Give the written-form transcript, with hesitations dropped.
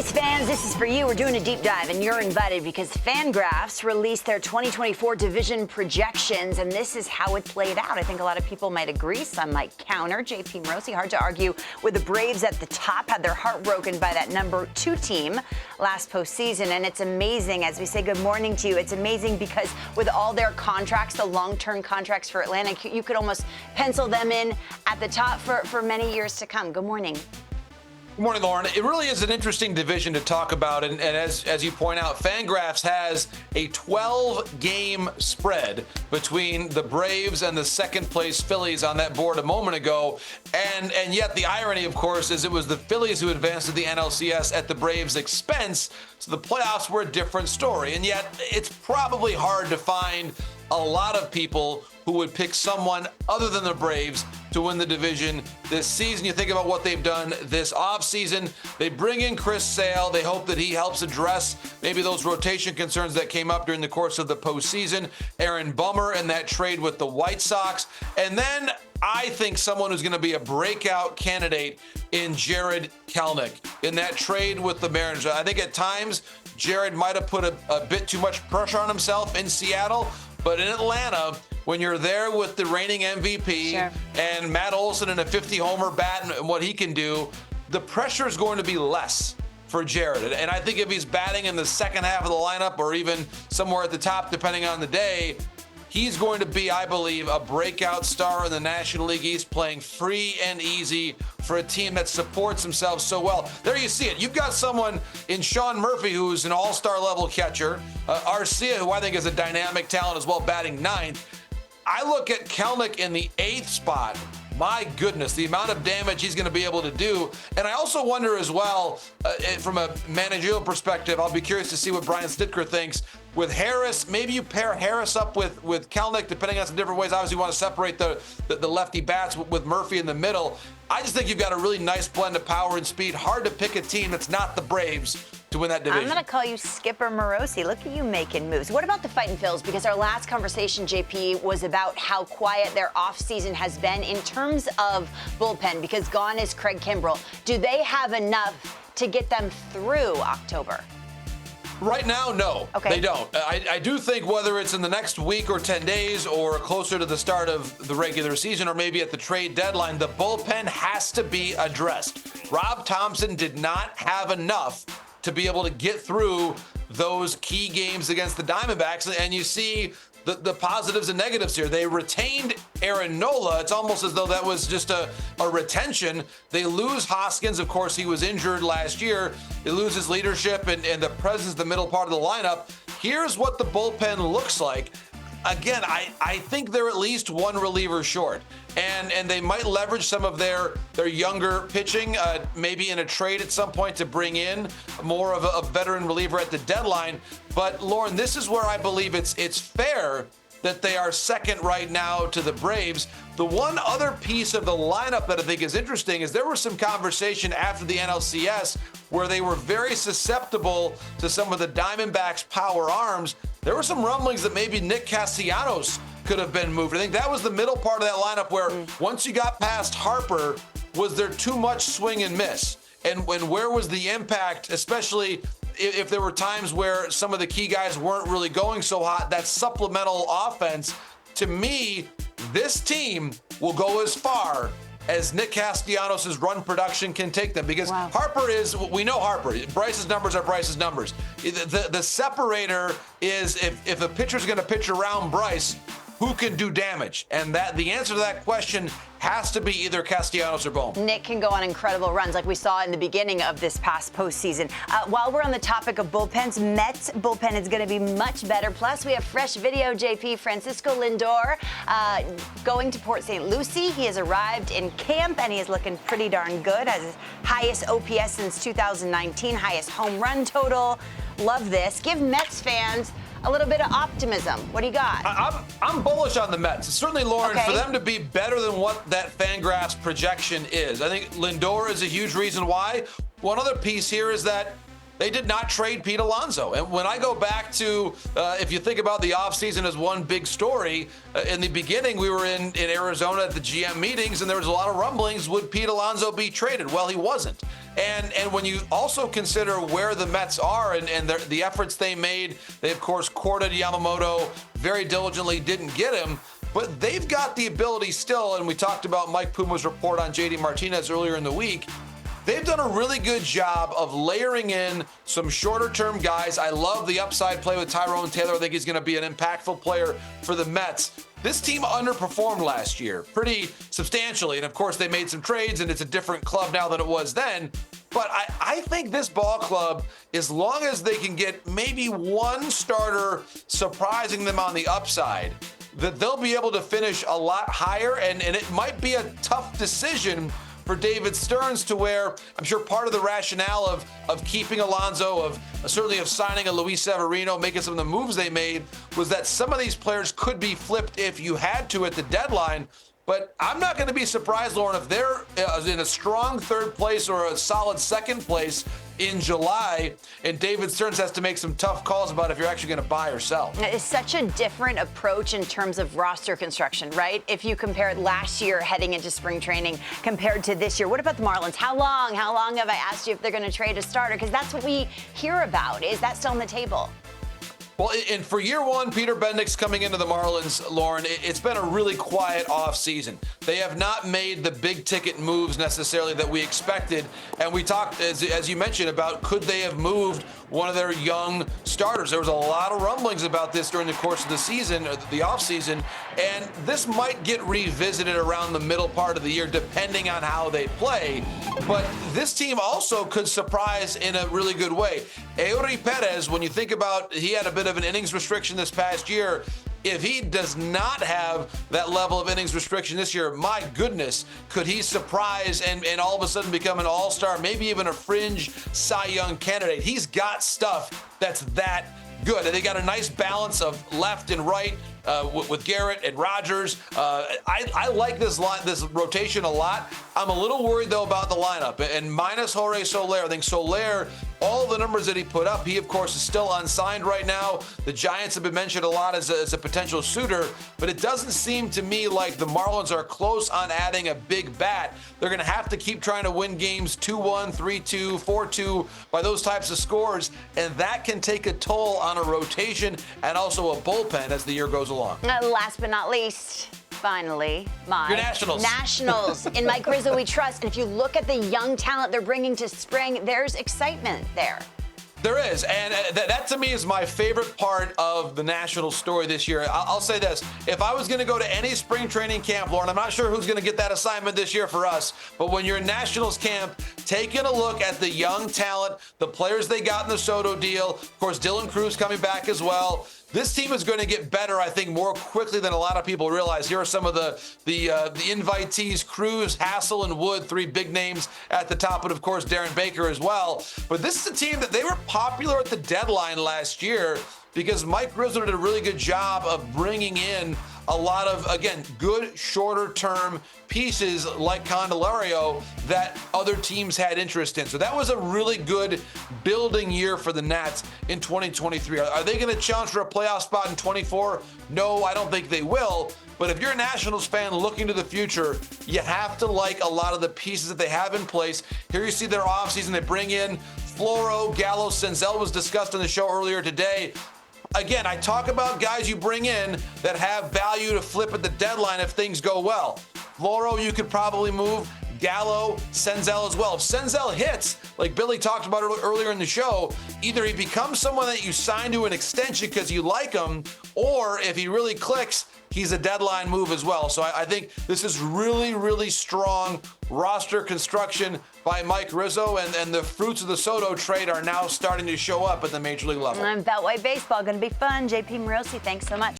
Phillies fans, this is for you. We're doing a deep dive, and you're invited because Fangraphs released their 2024 division projections, and this is how it played out. I think a lot of people might agree, some might counter. JP Morosi, hard to argue with the Braves at the top, had their heart broken by that number 2 team last postseason, and it's amazing. As we say good morning to you, it's amazing because with all their contracts, the long-term contracts for Atlanta, you could almost pencil them in at the top for many years to come. Good morning. Good morning, Lauren. It really is an interesting division to talk about, and as you point out, Fangraphs has a 12-game spread between the Braves and the second-place Phillies on that board a moment ago, and yet the irony, of course, is it was the Phillies who advanced to the NLCS at the Braves' expense, so the playoffs were a different story, and yet it's probably hard to find a lot of people who would pick someone other than the Braves to win the division this season. You think about what they've done this offseason. They bring in Chris Sale. They hope that he helps address maybe those rotation concerns that came up during the course of the postseason. Aaron Bummer in that trade with the White Sox. And then I think someone who's going to be a breakout candidate in Jared Kelenic in that trade with the Mariners. I think at times Jared might have put a bit too much pressure on himself in Seattle, but in Atlanta, when you're there with the reigning MVP and Matt Olson in a 50-homer bat and what he can do, the pressure is going to be less for Jared. And I think if he's batting in the second half of the lineup or even somewhere at the top, depending on the day, he's going to be, I believe, a breakout star in the National League East, playing free and easy for a team that supports themselves so well. There you see it. You've got someone in Sean Murphy who's an all-star level catcher, Arcia, who I think is a dynamic talent as well, batting 9th. I look at Kelenic in the 8th spot. My goodness, the amount of damage he's going to be able to do. And I also wonder as well, from a managerial perspective, I'll be curious to see what Brian Snitker thinks. With Harris, maybe you pair Harris up with Kelenic, depending on some different ways. Obviously, you want to separate the lefty bats with Murphy in the middle. I just think you've got a really nice blend of power and speed. Hard to pick a team that's not the Braves to win that division. I'm going to call you Skipper Morosi. Look at you making moves. What about the Fightin' Phils? Because our last conversation, JP, was about how quiet their offseason has been in terms of bullpen, because gone is Craig Kimbrell. Do they have enough to get them through October? Right now, no, they don't. I do think whether it's in the next week or 10 days or closer to the start of the regular season or maybe at the trade deadline, the bullpen has to be addressed. Rob Thompson did not have enough to be able to get through those key games against the Diamondbacks, and you see the positives and negatives here. They retained Aaron Nola. It's almost as though that was just a retention. They lose Hoskins. Of course, he was injured last year. They lose his leadership and the presence in the middle part of the lineup. Here's what the bullpen looks like. Again, I think they're at least one reliever short. And they might leverage some of their younger pitching, maybe in a trade at some point to bring in more of a veteran reliever at the deadline. But, Lauren, this is where I believe it's fair that they are second right now to the Braves. The one other piece of the lineup that I think is interesting is there was some conversation after the NLCS where they were very susceptible to some of the Diamondbacks' power arms. There were some rumblings that maybe Nick Castellanos could have been moved. I think that was the middle part of that lineup where once you got past Harper, was there too much swing and miss? And where was the impact, especially if there were times where some of the key guys weren't really going so hot? That supplemental offense, to me, this team will go as far as Nick Castellanos' run production can take them, because Harper is, we know Harper. Bryce's numbers are Bryce's numbers. The separator is if a pitcher's going to pitch around Bryce, who can do damage? And that the answer to that question has to be either Castellanos or Bohm. Nick can go on incredible runs like we saw in the beginning of this past postseason. While we're on the topic of bullpens, Mets bullpen is going to be much better. Plus, we have fresh video, JP. Francisco Lindor going to Port St. Lucie. He has arrived in camp, and he is looking pretty darn good. Has his highest OPS since 2019, highest home run total. Love this. Give Mets fans a little bit of optimism. What do you got? I'm bullish on the Mets. Certainly, Lauren, for them to be better than what that Fangraphs projection is. I think Lindor is a huge reason why. One other piece here is that they did not trade Pete Alonso. And when I go back to, if you think about the offseason as one big story, in the beginning, we were in Arizona at the GM meetings, and there was a lot of rumblings, would Pete Alonso be traded? Well, he wasn't. And when you also consider where the Mets are and the efforts they made, they, of course, courted Yamamoto very diligently, didn't get him. But they've got the ability still, and we talked about Mike Puma's report on JD Martinez earlier in the week. They've done a really good job of layering in some shorter-term guys. I love the upside play with Tyrone Taylor. I think he's going to be an impactful player for the Mets. This team underperformed last year pretty substantially. And, of course, they made some trades, and it's a different club now than it was then. But I think this ball club, as long as they can get maybe one starter surprising them on the upside, that they'll be able to finish a lot higher. And it might be a tough decision for David Stearns, to where I'm sure part of the rationale of keeping Alonso, certainly of signing a Luis Severino, making some of the moves they made, was that some of these players could be flipped if you had to at the deadline. But I'm not going to be surprised, Lauren, if they're in a strong third place or a solid second place in July, and David Stearns has to make some tough calls about if you're actually going to buy or sell. It's such a different approach in terms of roster construction, right? If you compare it last year heading into spring training compared to this year. What about the Marlins? How long have I asked you if they're going to trade a starter? Because that's what we hear about. Is that still on the table? Well, and for year one, Peter Bendix coming into the Marlins, Lauren, it's been a really quiet offseason. They have not made the big ticket moves necessarily that we expected. And we talked, as you mentioned, about could they have moved one of their young starters. There was a lot of rumblings about this during the course of the season, or the offseason, and this might get revisited around the middle part of the year, depending on how they play. But this team also could surprise in a really good way. Eury Perez, when you think about, he had a bit of an innings restriction this past year. If he does not have that level of innings restriction this year, my goodness, could he surprise and all of a sudden become an all-star, maybe even a fringe Cy Young candidate? He's got stuff that's that good. And they got a nice balance of left and right with Garrett and Rogers. I like this rotation a lot. I'm a little worried, though, about the lineup. And minus Jorge Soler, I think Soler, all the numbers that he put up, he, of course, is still unsigned right now. The Giants have been mentioned a lot as a potential suitor, but it doesn't seem to me like the Marlins are close on adding a big bat. They're going to have to keep trying to win games 2-1, 3-2, 4-2 by those types of scores, and that can take a toll on a rotation and also a bullpen as the year goes along. Last but not least, finally, your Nationals. Nationals. In Mike Rizzo, we trust. And if you look at the young talent they're bringing to spring, there's excitement there. There is, and that to me is my favorite part of the Nationals story this year. I'll say this. If I was going to go to any spring training camp, Lauren, I'm not sure who's going to get that assignment this year for us, but when you're in Nationals camp, taking a look at the young talent, the players they got in the Soto deal, of course, Dylan Cruz coming back as well. This team is going to get better, I think, more quickly than a lot of people realize. Here are some of the invitees: Cruz, Hassel, and Wood, three big names at the top, and of course Darren Baker as well. But this is a team that they were popular at the deadline last year because Mike Rizzo did a really good job of bringing in a lot of, again, good shorter-term pieces like Candelario that other teams had interest in. So that was a really good building year for the Nats in 2023. Are they going to challenge for a playoff spot in 24? No, I don't think they will. But if you're a Nationals fan looking to the future, you have to like a lot of the pieces that they have in place. Here you see their offseason. They bring in Floro, Gallo, Senzel was discussed on the show earlier today. Again, I talk about guys you bring in that have value to flip at the deadline if things go well. Floro, you could probably move. Gallo, Senzel as well. If Senzel hits, like Billy talked about earlier in the show, either he becomes someone that you sign to an extension because you like him, or if he really clicks, he's a deadline move as well. So I think this is really, really strong roster construction by Mike Rizzo, and the fruits of the Soto trade are now starting to show up at the major league level. And Beltway baseball going to be fun. JP Morosi, thanks so much.